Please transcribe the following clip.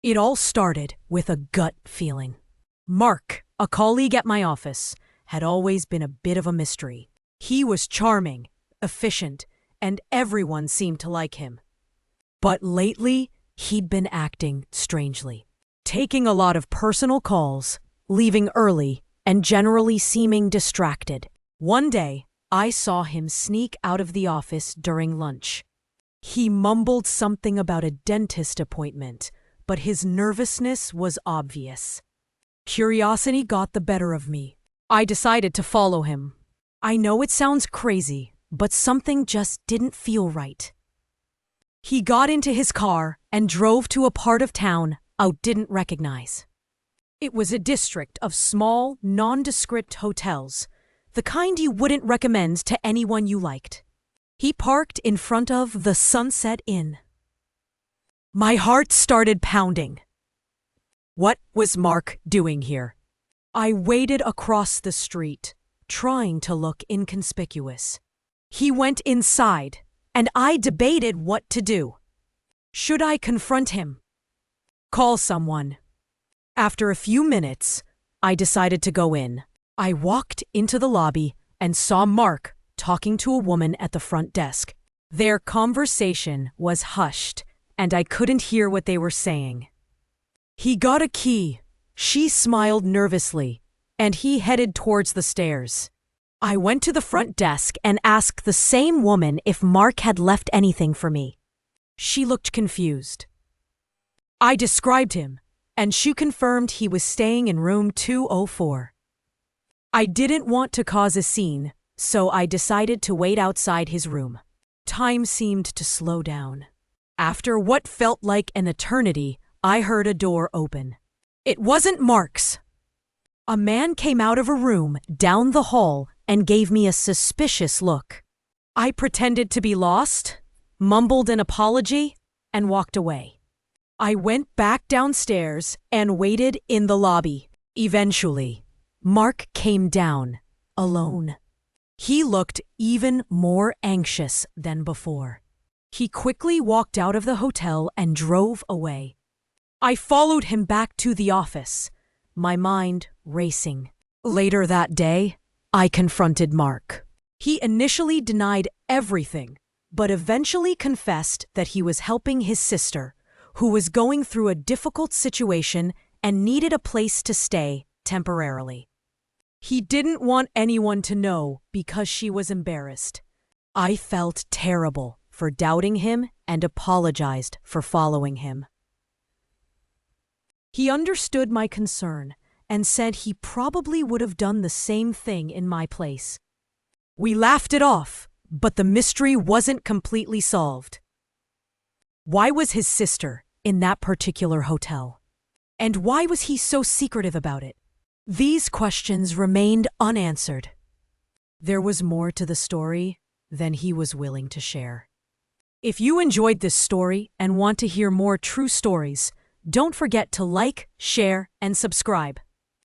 It all started with a gut feeling. Mark, a colleague at my office, had always been a bit of a mystery. He was charming, efficient, and everyone seemed to like him. But lately, he'd been acting strangely. Taking a lot of personal calls, leaving early, and generally seeming distracted. One day, I saw him sneak out of the office during lunch. He mumbled something about a dentist appointment, but his nervousness was obvious. Curiosity got the better of me. I decided to follow him. I know it sounds crazy, but something just didn't feel right. He got into his car and drove to a part of town I didn't recognize. It was a district of small, nondescript hotels, the kind you wouldn't recommend to anyone you liked. He parked in front of the Sunset Inn. My heart started pounding. What was Mark doing here? I waded across the street, trying to look inconspicuous. He went inside, and I debated what to do. Should I confront him? Call someone? After a few minutes, I decided to go in. I walked into the lobby and saw Mark talking to a woman at the front desk. Their conversation was hushed, and I couldn't hear what they were saying. He got a key. She smiled nervously, and he headed towards the stairs. I went to the front desk and asked the same woman if Mark had left anything for me. She looked confused. I described him, and she confirmed he was staying in room 204. I didn't want to cause a scene, so I decided to wait outside his room. Time seemed to slow down. After what felt like an eternity, I heard a door open. It wasn't Mark's. A man came out of a room down the hall and gave me a suspicious look. I pretended to be lost, mumbled an apology, and walked away. I went back downstairs and waited in the lobby. Eventually, Mark came down, alone. He looked even more anxious than before. He quickly walked out of the hotel and drove away. I followed him back to the office, my mind racing. Later that day, I confronted Mark. He initially denied everything, but eventually confessed that he was helping his sister, who was going through a difficult situation and needed a place to stay temporarily. He didn't want anyone to know because she was embarrassed. I felt terrible for doubting him and apologized for following him. He understood my concern and said he probably would have done the same thing in my place. We laughed it off, but the mystery wasn't completely solved. Why was his sister in that particular hotel? And why was he so secretive about it? These questions remained unanswered. There was more to the story than he was willing to share. If you enjoyed this story and want to hear more true stories, don't forget to like, share, and subscribe.